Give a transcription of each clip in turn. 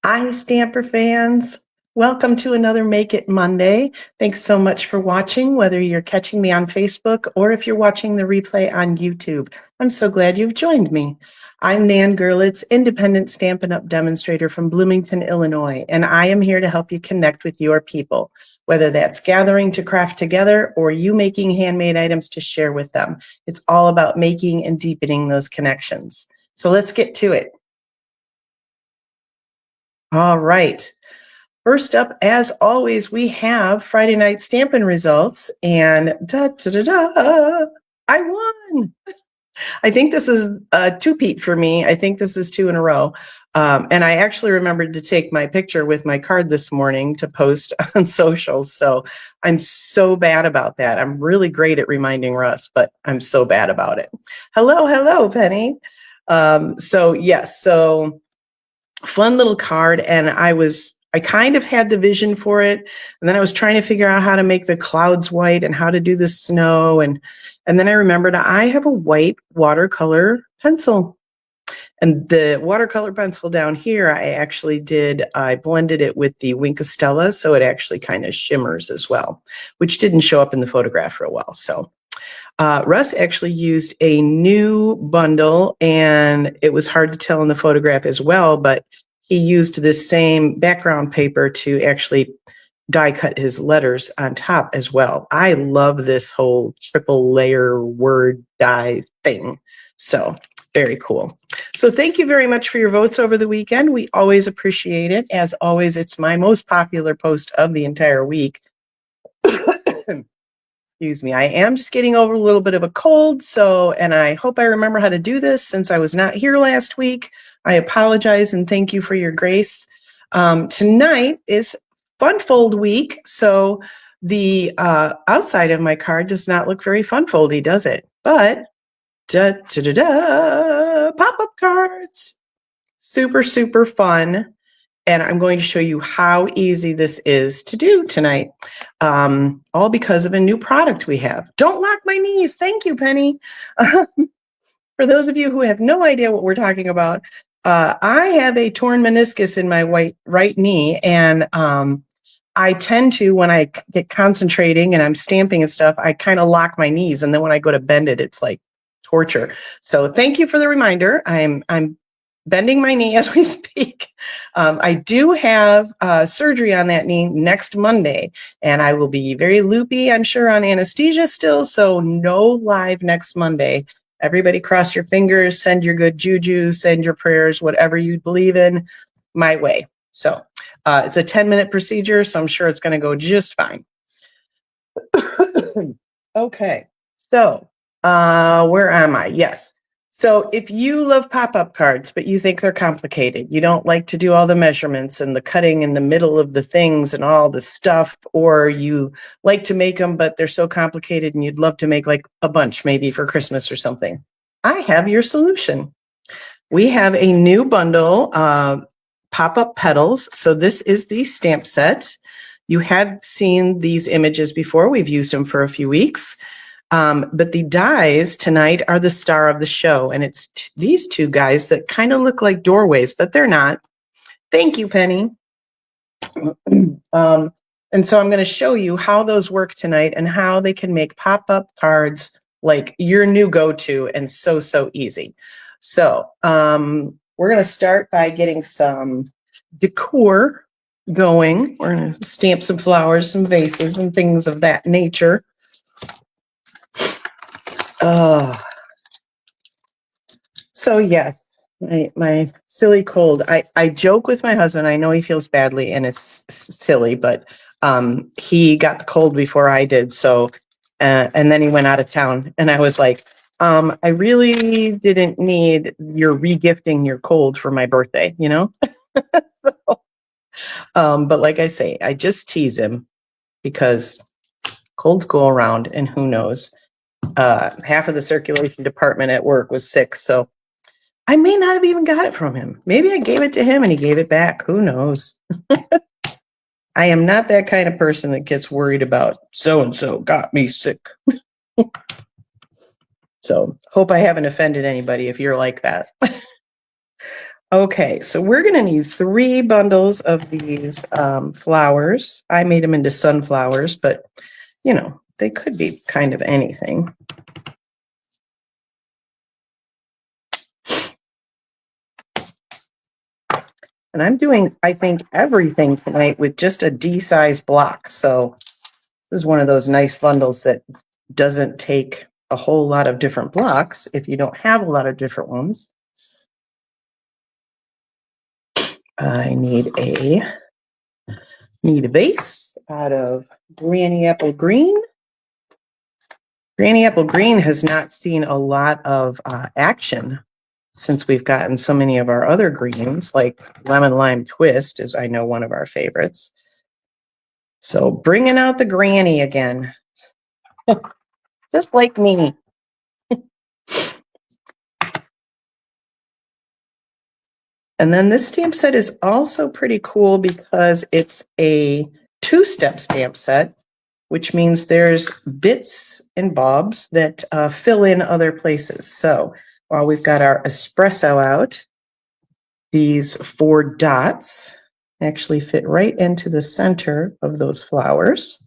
Hi, Stamper fans. Welcome to another Make It Monday. Thanks so much for watching, whether you're catching me on Facebook or if you're watching the replay on YouTube. I'm so glad you've joined me. I'm Nan Gerlitz, independent Stampin' Up! Demonstrator from Bloomington, Illinois, and I am here to help you connect with your people, whether that's gathering to craft together or you making handmade items to share with them. It's all about making and deepening those connections. So let's get to it. All right. First up, as always, we have Friday night Stampin' results, and I won. I think this is a two-peat for me. I think this is two in a row. And I actually remembered to take my picture with my card this morning to post on socials. So I'm so bad about that. I'm really great at reminding Russ, but I'm so bad about it. Hello, Penny. So fun little card, and I kind of had the vision for it, and then I was trying to figure out how to make the clouds white and how to do the snow, and then I remembered I have a white watercolor pencil, and the watercolor pencil down here I blended it with the Wink of Stella, so it actually kind of shimmers as well, which didn't show up in the photograph real well. So Russ actually used a new bundle, and it was hard to tell in the photograph as well, but he used this same background paper to actually die cut his letters on top as well. I love this whole triple layer word die thing. So very cool. So thank you very much for your votes over the weekend. We always appreciate it. As always, it's my most popular post of the entire week. Excuse me. I am just getting over a little bit of a cold, and I hope I remember how to do this since I was not here last week. I apologize and thank you for your grace. Tonight is Fun Fold Week, so the outside of my card does not look very fun foldy, does it? But pop-up cards. Super, super fun. And I'm going to show you how easy this is to do tonight, all because of a new product we have. Don't lock my knees. Thank you, Penny. For those of you who have no idea what we're talking about, I have a torn meniscus in my right knee, and I tend to, when I get concentrating and I'm stamping and stuff, I kind of lock my knees, and then when I go to bend it, it's like torture. So thank you for the reminder. I'm bending my knee as we speak. I do have surgery on that knee next Monday, and I will be very loopy, I'm sure, on anesthesia still, so no live next Monday. Everybody cross your fingers, send your good juju, send your prayers, whatever you believe in, my way. So it's a 10-minute procedure, so I'm sure it's going to go just fine. Okay, so where am I? Yes. So if you love pop-up cards, but you think they're complicated, you don't like to do all the measurements and the cutting in the middle of the things and all the stuff, or you like to make them, but they're so complicated and you'd love to make like a bunch maybe for Christmas or something, I have your solution. We have a new bundle, pop-up petals. So this is the stamp set. You had seen these images before. We've used them for a few weeks. But the dies tonight are the star of the show, and it's these two guys that kind of look like doorways, but they're not. Thank you, Penny. And so I'm going to show you how those work tonight and how they can make pop-up cards like your new go-to and so easy. So we're going to start by getting some decor going. We're going to stamp some flowers, some vases, and things of that nature. So yes, my silly cold. I joke with my husband. I know he feels badly and it's silly, but he got the cold before I did. So, and then he went out of town, and I was like, I really didn't need your regifting your cold for my birthday, you know? So, but like I say, I just tease him because colds go around, and who knows? Half of the circulation department at work was sick, so I may not have even got it from him. Maybe I gave it to him and he gave it back. Who knows? I am not that kind of person that gets worried about so-and-so got me sick. So hope I haven't offended anybody if you're like that. Okay, so we're going to need 3 bundles of these flowers. I made them into sunflowers, but you know, they could be kind of anything. And I'm doing, I think, everything tonight with just a D-size block. So this is one of those nice bundles that doesn't take a whole lot of different blocks if you don't have a lot of different ones. I need a vase out of Granny Apple Green. Granny Apple Green has not seen a lot of action since we've gotten so many of our other greens, like Lemon Lime Twist is, I know, one of our favorites. So bringing out the granny again, just like me. And then this stamp set is also pretty cool because it's a 2-step stamp set, which means there's bits and bobs that fill in other places. So while we've got our espresso out, these 4 dots actually fit right into the center of those flowers.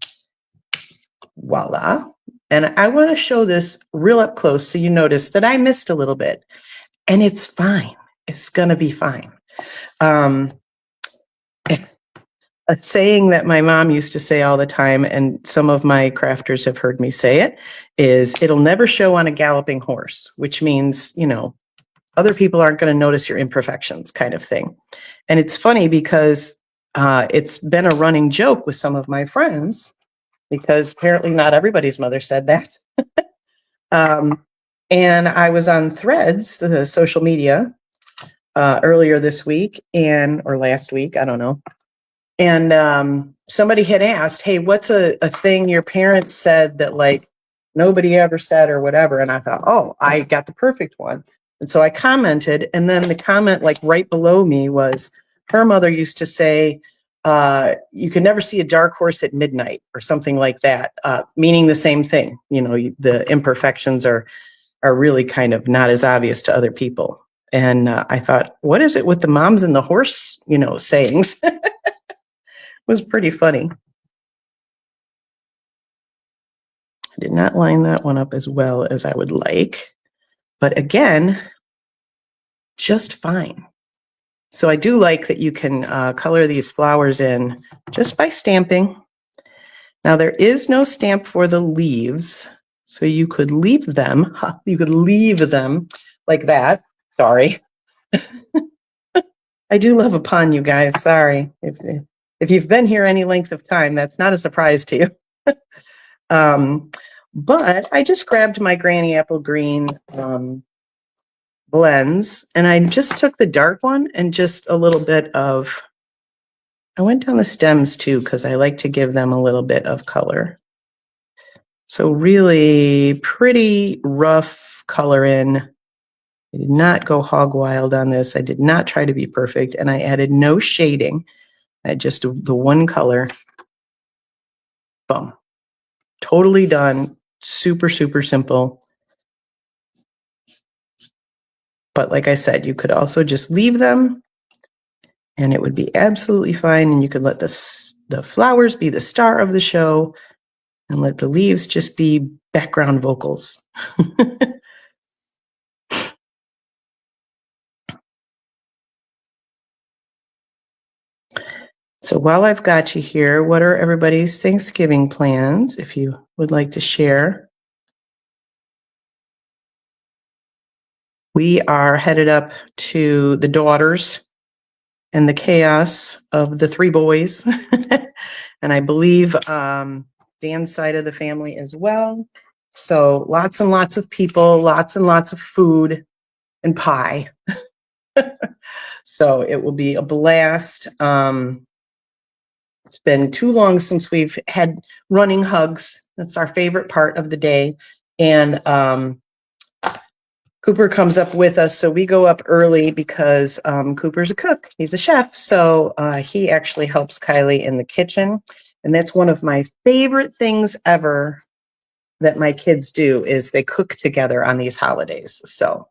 Voila. And I want to show this real up close so you notice that I missed a little bit. And it's fine. It's going to be fine. A saying that my mom used to say all the time, and some of my crafters have heard me say it, is it'll never show on a galloping horse, which means, you know, other people aren't going to notice your imperfections kind of thing. And it's funny because it's been a running joke with some of my friends because apparently not everybody's mother said that. And I was on Threads, the social media, earlier this week or last week, I don't know. And somebody had asked, hey, what's a thing your parents said that like nobody ever said or whatever? And I thought, oh, I got the perfect one. And so I commented, and then the comment like right below me was her mother used to say, you can never see a dark horse at midnight or something like that, meaning the same thing. You know, the imperfections are really kind of not as obvious to other people. And I thought, what is it with the moms and the horse, you know, sayings? Was pretty funny. I did not line that one up as well as I would like, but again, just fine. So I do like that you can color these flowers in just by stamping. Now there is no stamp for the leaves, so you could leave them. You could leave them like that. Sorry. I do love a pun, you guys. Sorry. If you've been here any length of time, that's not a surprise to you. But I just grabbed my Granny Apple Green blends, and I just took the dark one and just a little bit of, I went down the stems too, because I like to give them a little bit of color. So really pretty rough color in. I did not go hog wild on this. I did not try to be perfect, and I added no shading. I just the one color. Boom. Totally done. Super, super simple. But like I said, you could also just leave them and it would be absolutely fine. And you could let the flowers be the star of the show and let the leaves just be background vocals. So while I've got you here, what are everybody's Thanksgiving plans, if you would like to share? We are headed up to the daughters and the chaos of the 3 boys. And I believe Dan's side of the family as well. So lots and lots of people, lots and lots of food and pie. So it will be a blast. It's been too long since we've had running hugs. That's our favorite part of the day. And Cooper comes up with us, so we go up early because Cooper's a cook. He's a chef, so he actually helps Kylie in the kitchen. And that's one of my favorite things ever that my kids do is they cook together on these holidays. So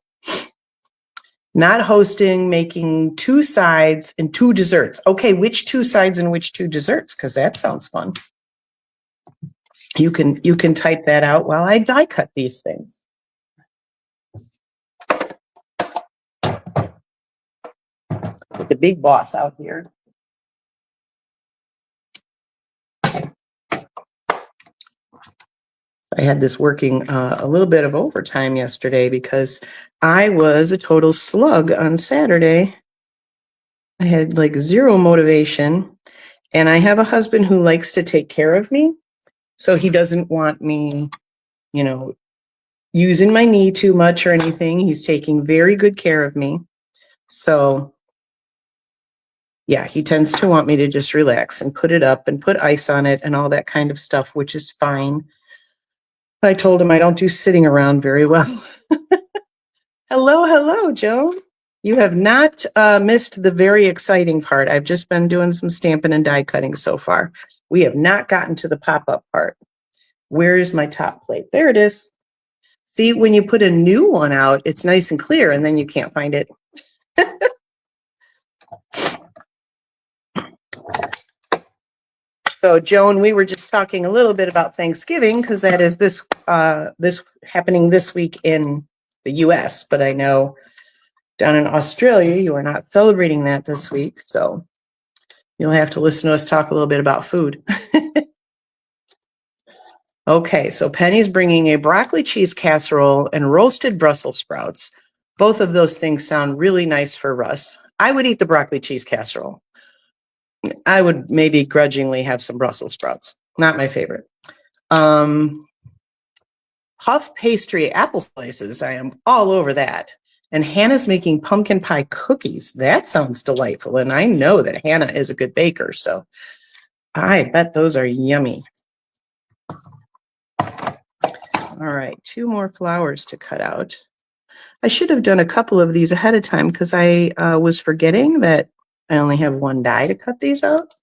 Not hosting, making 2 sides and 2 desserts. Okay, which 2 sides and which 2 desserts? Because that sounds fun. You can type that out while I die cut these things. With the big boss out here. I had this working a little bit of overtime yesterday because I was a total slug on Saturday. I had like 0 motivation, and I have a husband who likes to take care of me. So he doesn't want me, you know, using my knee too much or anything. He's taking very good care of me. So yeah, he tends to want me to just relax and put it up and put ice on it and all that kind of stuff, which is fine. I told him I don't do sitting around very well. Hello, Joan. You have not missed the very exciting part. I've just been doing some stamping and die cutting so far. We have not gotten to the pop-up part. Where is my top plate? There it is. See, when you put a new one out, it's nice and clear, and then you can't find it. So, Joan, we were just talking a little bit about Thanksgiving because that is this happening this week in the U.S., but I know down in Australia, you are not celebrating that this week, so you'll have to listen to us talk a little bit about food. Okay, so Penny's bringing a broccoli cheese casserole and roasted Brussels sprouts. Both of those things sound really nice for Russ. I would eat the broccoli cheese casserole. I would maybe grudgingly have some Brussels sprouts. Not my favorite. Puff pastry apple slices. I am all over that. And Hannah's making pumpkin pie cookies. That sounds delightful. And I know that Hannah is a good baker, so I bet those are yummy. All right, 2 more flowers to cut out. I should have done a couple of these ahead of time because I was forgetting that I only have 1 die to cut these out.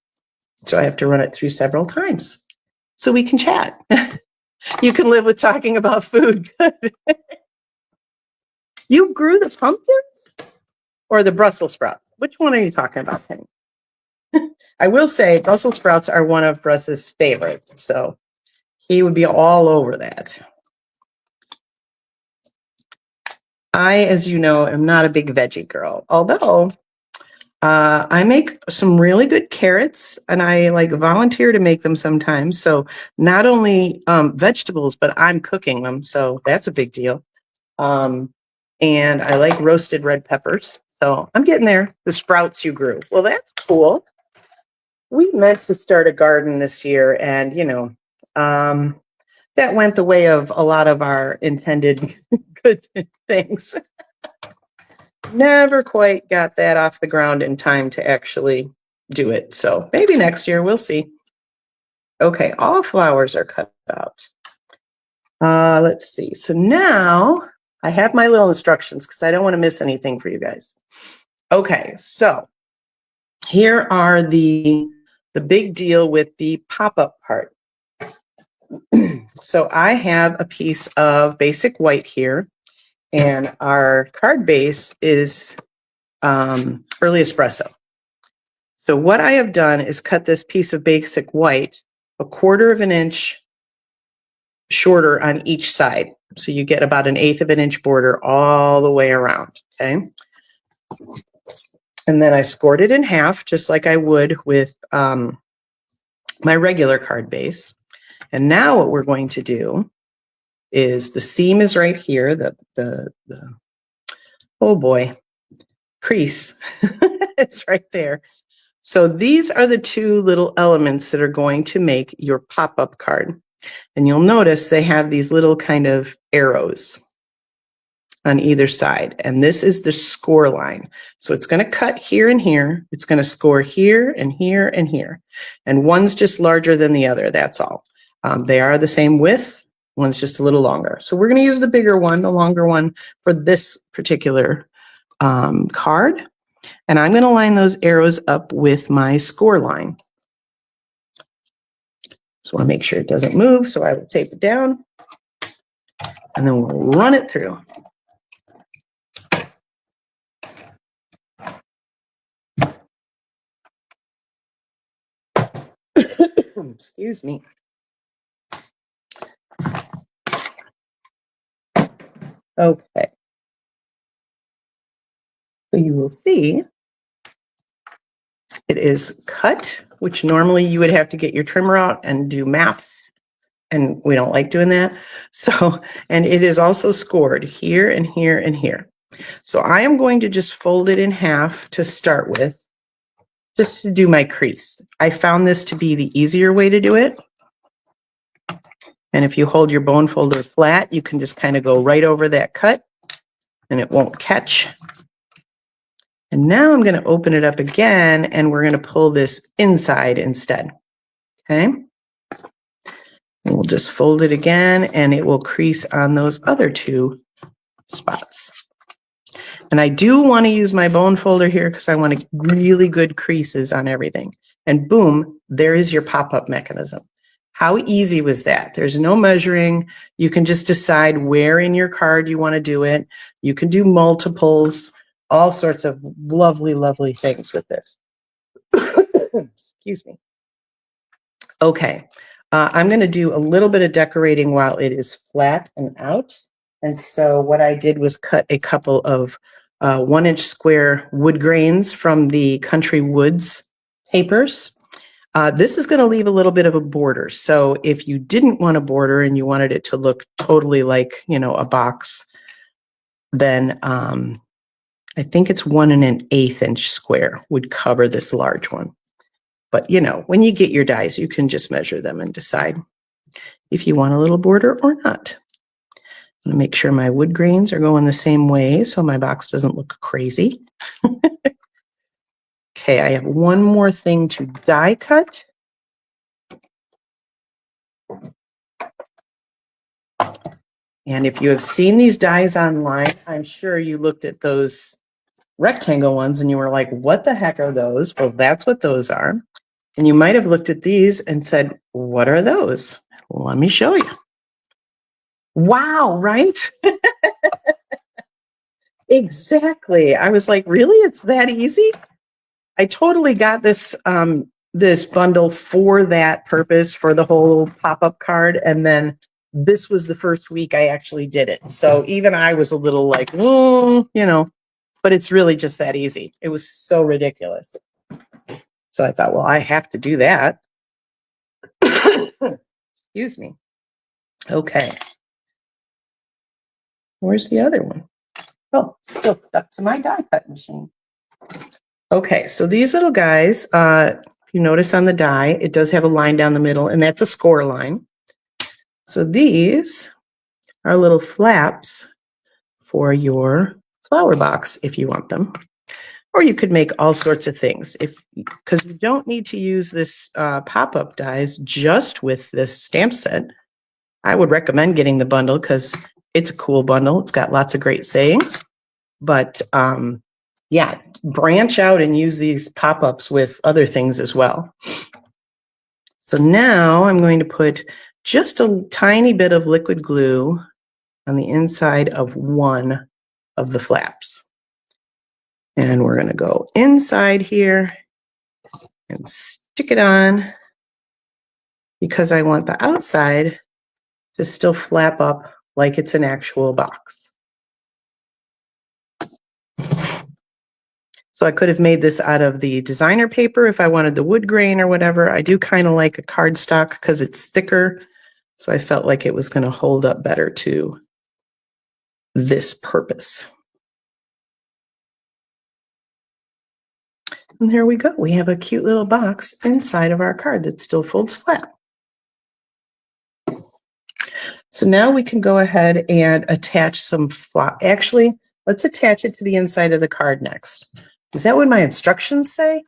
So I have to run it through several times so we can chat. You can live with talking about food. You grew the pumpkins or the Brussels sprouts? Which one are you talking about, Penny? I will say Brussels sprouts are one of Russ's favorites, so he would be all over that. I, as you know, am not a big veggie girl, although I make some really good carrots, and I like volunteer to make them sometimes. So not only vegetables, but I'm cooking them, so that's a big deal. And I like roasted red peppers. So I'm getting there. The sprouts you grew. Well, that's cool. We meant to start a garden this year, and, you know, that went the way of a lot of our intended good things. Never quite got that off the ground in time to actually do it. So maybe next year, we'll see. Okay, all flowers are cut out. Let's see. So now I have my little instructions because I don't want to miss anything for you guys. Okay, so here are the big deal with the pop-up part. So I have a piece of basic white here, and our card base is early espresso. So what I have done is cut this piece of basic white 1/4 of an inch shorter on each side. So you get about 1/8 of an inch border all the way around, okay? And then I scored it in half, just like I would with my regular card base. And now what we're going to do is the seam is right here, the oh boy, crease. It's right there. So these are the 2 little elements that are going to make your pop-up card. And you'll notice they have these little kind of arrows on either side. And this is the score line. So it's going to cut here and here. It's going to score here and here and here. And one's just larger than the other. That's all. They are the same width. One's just a little longer. So we're going to use the bigger one, the longer one, for this particular card. And I'm going to line those arrows up with my score line. Just want to make sure it doesn't move. So I will tape it down. And then we'll run it through. Excuse me. Okay. So you will see it is cut, which normally you would have to get your trimmer out and do maths. And we don't like doing that. So, and it is also scored here and here and here. So I am going to just fold it in half to start with, just to do my crease. I found this to be the easier way to do it. And if you hold your bone folder flat, you can just kind of go right over that cut and it won't catch. And now I'm going to open it up again and we're going to pull this inside instead. Okay. And we'll just fold it again and it will crease on those other two spots. And I do want to use my bone folder here because I want really good creases on everything. And boom, there is your pop-up mechanism. How easy was that? There's no measuring. You can just decide where in your card you want to do it. You can do multiples, all sorts of lovely, lovely things with this. Excuse me. Okay, I'm going to do a little bit of decorating while it is flat and out. And so what I did was cut a couple of 1-inch square wood grains from the Country Woods papers. This is going to leave a little bit of a border. So if you didn't want a border and you wanted it to look totally like, you know, a box, then I think it's 1 1/8 inch square would cover this large one. But, you know, when you get your dies, you can just measure them and decide if you want a little border or not. I'm going to make sure my wood grains are going the same way so my box doesn't look crazy. Okay, I have one more thing to die cut. And if you have seen these dies online, I'm sure you looked at those rectangle ones and you were like, what the heck are those? Well, that's what those are. And you might have looked at these and said, what are those? Let me show you. Wow, right? Exactly. I was like, really? It's that easy? I totally got this this bundle for that purpose, for the whole pop-up card. And then this was the first week I actually did it. So even I was a little like, you know, but it's really just that easy. It was so ridiculous. So I thought, well, I have to do that. Excuse me. Okay. Where's the other one? Oh, still stuck to my die cut machine. Okay, so these little guys, you notice on the die, it does have a line down the middle, and that's a score line. So these are little flaps for your flower box if you want them. Or you could make all sorts of things, because you don't need to use this pop-up dies just with this stamp set. I would recommend getting the bundle because it's a cool bundle. It's got lots of great sayings. But yeah, branch out and use these pop-ups with other things as well. So now I'm going to put just a tiny bit of liquid glue on the inside of one of the flaps. And we're going to go inside here and stick it on because I want the outside to still flap up like it's an actual box. So I could have made this out of the designer paper if I wanted the wood grain or whatever. I do kind of like a cardstock because it's thicker. So I felt like it was going to hold up better to this purpose. And there we go. We have a cute little box inside of our card that still folds flat. So now we can go ahead and attach some actually, let's attach it to the inside of the card next. Is that what my instructions say?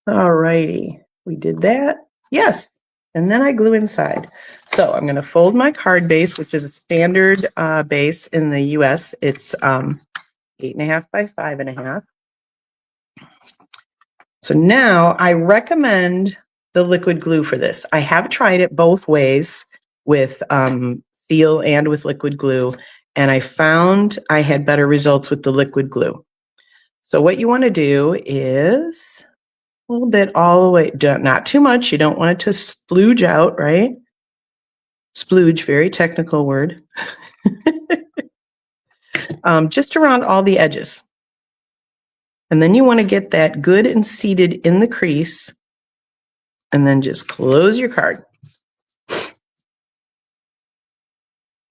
All righty, we did that. Yes, and then I glue inside. So I'm going to fold my card base, which is a standard base in the US. It's 8.5 by 5.5. So now I recommend the liquid glue for this. I have tried it both ways with feel and with liquid glue, and I found I had better results with the liquid glue. So what you want to do is A little bit all the way, not too much. You don't want it to splooge out, right? Splooge, very technical word. Just around all the edges. And then you want to get that good and seated in the crease. And then just close your card.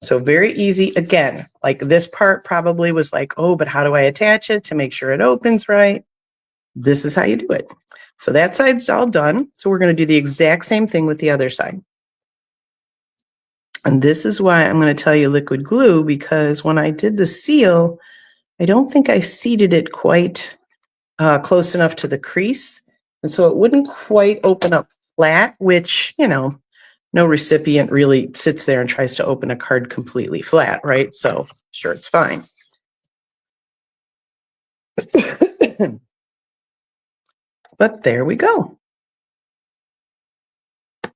So very easy. Again, like this part probably was like, oh, but how do I attach it to make sure it opens right? This is how you do it. So that side's all done. So we're going to do the exact same thing with the other side. And this is why I'm going to tell you liquid glue, because when I did the seal, I don't think I seated it quite close enough to the crease. And so it wouldn't quite open up flat, which, you know, no recipient really sits there and tries to open a card completely flat, right? So sure, it's fine. But there we go.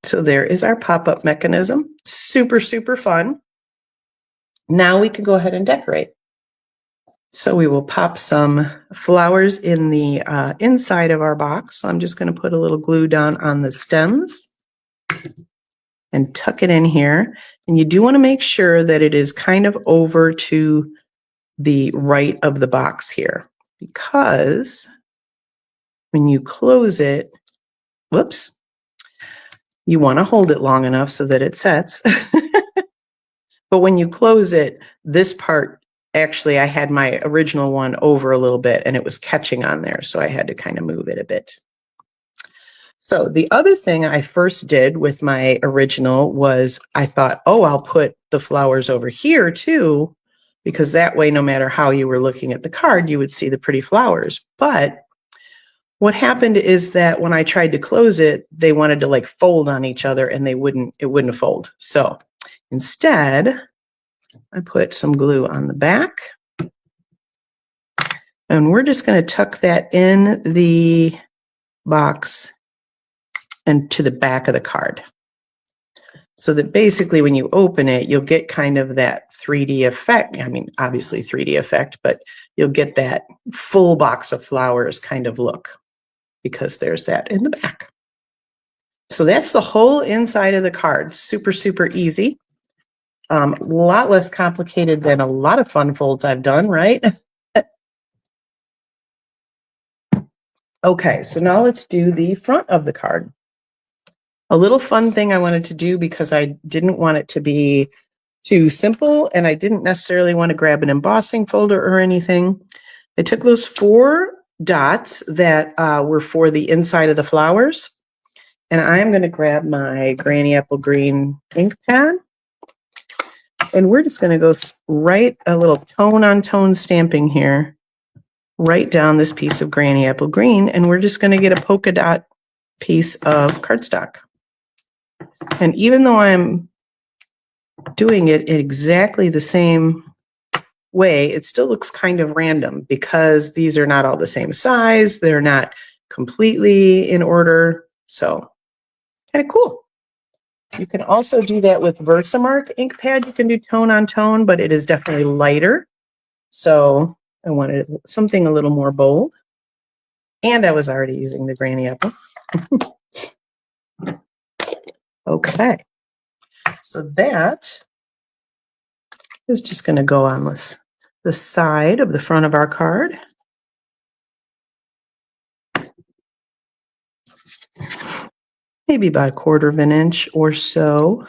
So there is our pop-up mechanism. Super, super fun. Now we can go ahead and decorate. So we will pop some flowers in the inside of our box. So I'm just going to put a little glue down on the stems and tuck it in here. And you do want to make sure that it is kind of over to the right of the box here, because when you close it, whoops, you want to hold it long enough so that it sets. But when you close it, this part, actually, I had my original one over a little bit and it was catching on there. So I had to kind of move it a bit. So the other thing I first did with my original was I thought, oh, I'll put the flowers over here too, because that way, no matter how you were looking at the card, you would see the pretty flowers. But what happened is that when I tried to close it, they wanted to like fold on each other and it wouldn't fold. So instead, I put some glue on the back. And we're just going to tuck that in the box and to the back of the card. So that basically when you open it, you'll get kind of that 3D effect. I mean, obviously 3D effect, but you'll get that full box of flowers kind of look, because there's that in the back. So that's the whole inside of the card. Super, super easy. A lot less complicated than a lot of fun folds I've done, right? Okay, so now let's do the front of the card. A little fun thing I wanted to do, because I didn't want it to be too simple and I didn't necessarily want to grab an embossing folder or anything. I took those 4 dots that were for the inside of the flowers, and I'm going to grab my Granny Apple Green ink pad, and we're just going to go write a little tone on tone stamping here, right down this piece of Granny Apple Green, and we're just going to get a polka dot piece of cardstock. And even though I'm doing it in exactly the same way, it still looks kind of random because these are not all the same size. They're not completely in order. So kind of cool. You can also do that with Versamark ink pad. You can do tone on tone, but it is definitely lighter. So I wanted something a little more bold. And I was already using the Granny Apple. Okay. So that is just going to go on the side of the front of our card. Maybe about 1/4 of an inch or so.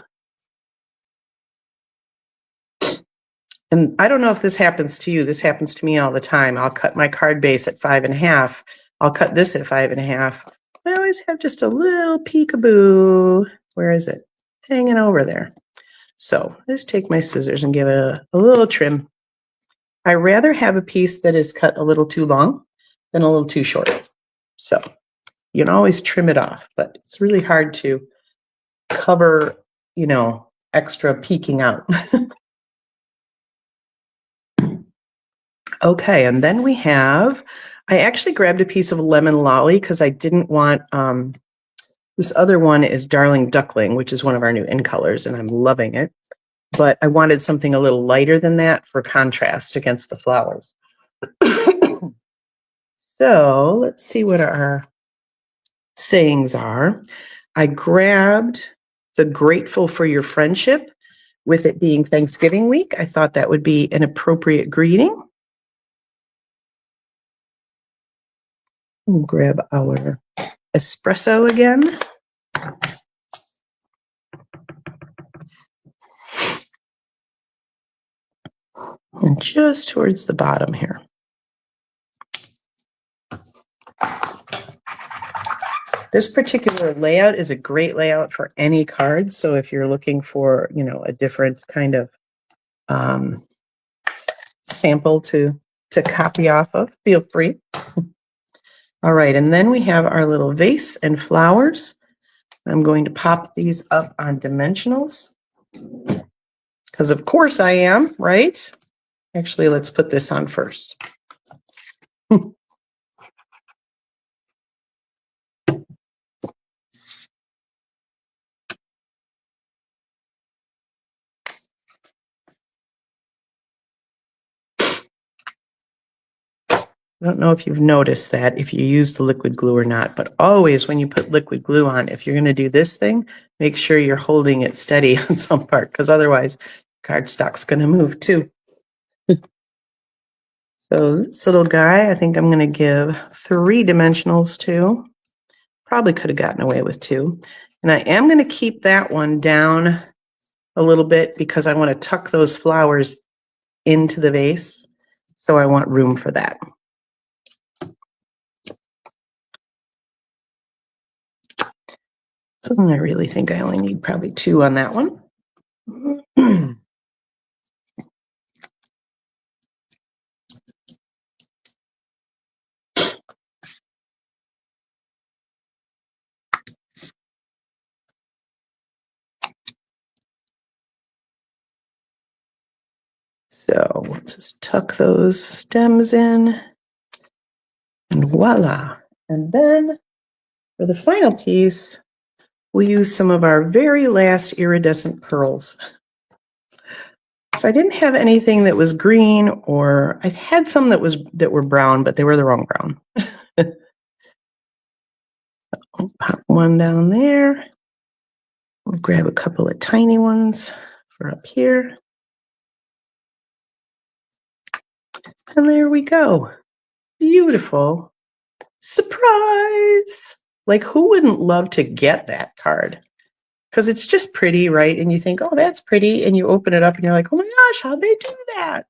And I don't know if this happens to you. This happens to me all the time. I'll cut my card base at 5 1/2. I'll cut this at 5 1/2. I always have just a little peekaboo. Where is it? Hanging over there. So I just take my scissors and give it a little trim. I rather have a piece that is cut a little too long than a little too short. So you can always trim it off, but it's really hard to cover, you know, extra peeking out. Okay, and then we have, I actually grabbed a piece of Lemon Lolly because I didn't want, this other one is Darling Duckling, which is one of our new in colors, and I'm loving it. But I wanted something a little lighter than that for contrast against the flowers. So let's see what our sayings are. I grabbed the grateful for your friendship. With it being Thanksgiving week, I thought that would be an appropriate greeting. We'll grab our espresso again. And just towards the bottom here. This particular layout is a great layout for any card. So if you're looking for, a different kind of sample to copy off of, feel free. All right, and then we have our little vase and flowers. I'm going to pop these up on dimensionals because of course I am, right? Actually, let's put this on first. I don't know if you've noticed that if you use the liquid glue or not, but always when you put liquid glue on, if you're going to do this thing, make sure you're holding it steady on some part because otherwise cardstock's going to move too. So this little guy, I think I'm going to give 3 dimensionals to. Probably could have gotten away with 2. And I am going to keep that one down a little bit because I want to tuck those flowers into the vase. So I want room for that. So I really think I only need probably 2 on that one. So we'll just tuck those stems in and voila. And then for the final piece, we'll use some of our very last iridescent pearls. So I didn't have anything that was green, or I had some that were brown, but they were the wrong brown. I'll pop one down there. We'll grab a couple of tiny ones for up here. And there we go. Beautiful. Surprise! Like, who wouldn't love to get that card? Because it's just pretty, right? And you think, oh, that's pretty. And you open it up and you're like, oh my gosh, how'd they do that?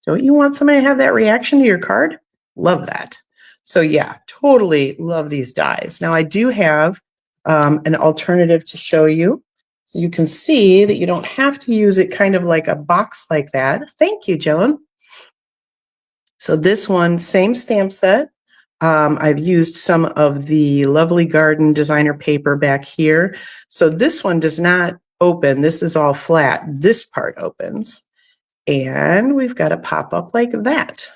Don't you want somebody to have that reaction to your card? Love that. So yeah, totally love these dies. Now I do have an alternative to show you. So you can see that you don't have to use it kind of like a box like that. Thank you, Joan. So this one, same stamp set. I've used some of the Lovely Garden designer paper back here. So this one does not open. This is all flat. This part opens. And we've got a pop-up like that.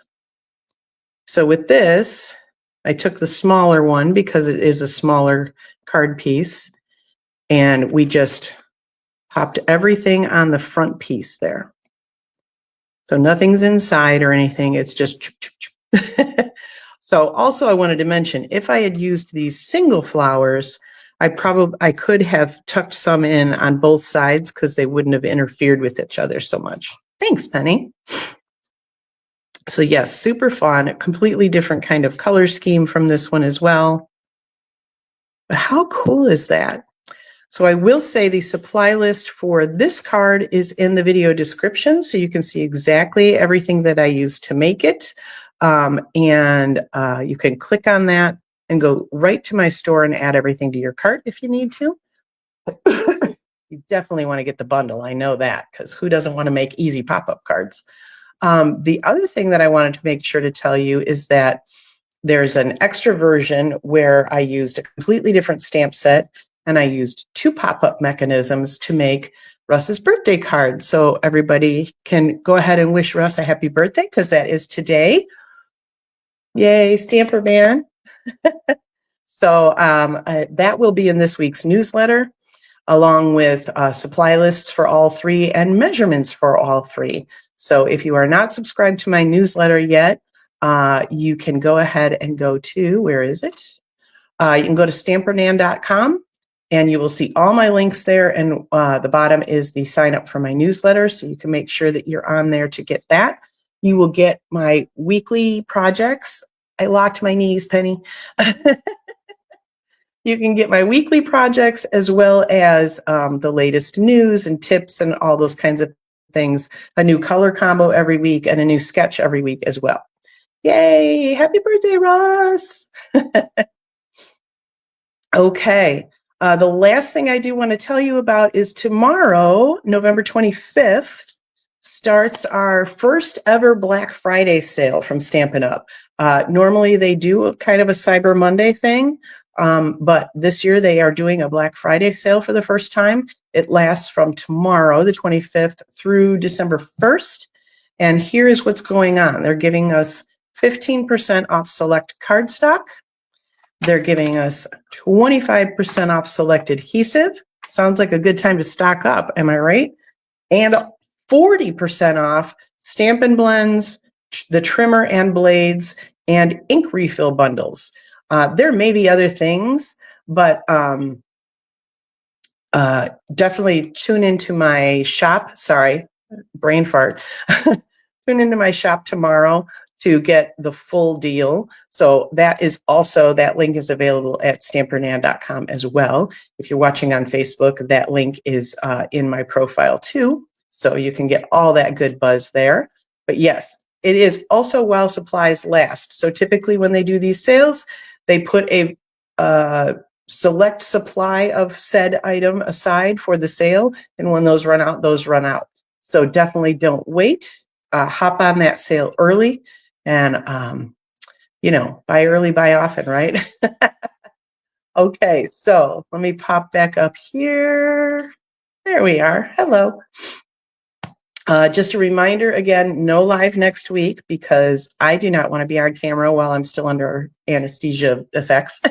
So with this, I took the smaller one because it is a smaller card piece. And we just popped everything on the front piece there. So nothing's inside or anything. It's just... So also I wanted to mention, if I had used these single flowers, I could have tucked some in on both sides because they wouldn't have interfered with each other so much. Thanks, Penny. So yes, super fun, a completely different kind of color scheme from this one as well. But how cool is that? So I will say the supply list for this card is in the video description, so you can see exactly everything that I used to make it. You can click on that and go right to my store and add everything to your cart if you need to. You definitely want to get the bundle. I know that, because who doesn't want to make easy pop-up cards? The other thing that I wanted to make sure to tell you is that there's an extra version where I used a completely different stamp set, and I used 2 pop-up mechanisms to make Russ's birthday card. So everybody can go ahead and wish Russ a happy birthday, because that is today. Yay, Stamper Man. So that will be in this week's newsletter, along with supply lists for all 3 and measurements for all 3. So if you are not subscribed to my newsletter yet, you can go ahead and go to, where is it? You can go to stampernan.com and you will see all my links there. And the bottom is the sign up for my newsletter. So you can make sure that you're on there to get that. You will get my weekly projects. I locked my knees, Penny. You can get my weekly projects as well as the latest news and tips and all those kinds of things. A new color combo every week and a new sketch every week as well. Yay! Happy birthday, Ross! Okay. The last thing I do want to tell you about is tomorrow, November 25th, starts our first ever Black Friday sale from Stampin' Up. Normally they do a kind of a Cyber Monday thing, but this year they are doing a Black Friday sale for the first time. It lasts from tomorrow, the 25th, through December 1st. And here is what's going on. They're giving us 15% off select cardstock. They're giving us 25% off select adhesive. Sounds like a good time to stock up, am I right? And 40% off Stampin' Blends, the trimmer and blades, and ink refill bundles. There may be other things, but definitely tune into my shop. Sorry, brain fart. Tune into my shop tomorrow to get the full deal. So that is also, that link is available at stampernan.com as well. If you're watching on Facebook, that link is in my profile too. So you can get all that good buzz there. But yes, it is also while supplies last. So typically when they do these sales, they put a select supply of said item aside for the sale. And when those run out, those run out. So definitely don't wait. Hop on that sale early and, you know, buy early, buy often, right? Okay, so let me pop back up here. There we are. Hello. Just a reminder, again, no live next week because I do not want to be on camera while I'm still under anesthesia effects.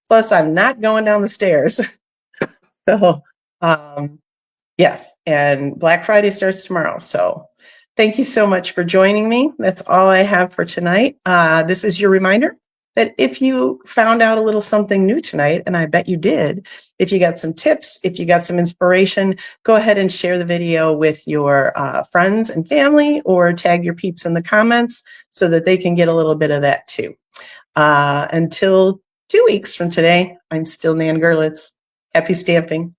Plus, I'm not going down the stairs. So, yes, and Black Friday starts tomorrow. So thank you so much for joining me. That's all I have for tonight. This is your reminder that if you found out a little something new tonight, and I bet you did, if you got some tips, if you got some inspiration, go ahead and share the video with your friends and family or tag your peeps in the comments so that they can get a little bit of that too. Until 2 weeks from today, I'm still Nan Gerlitz. Happy stamping.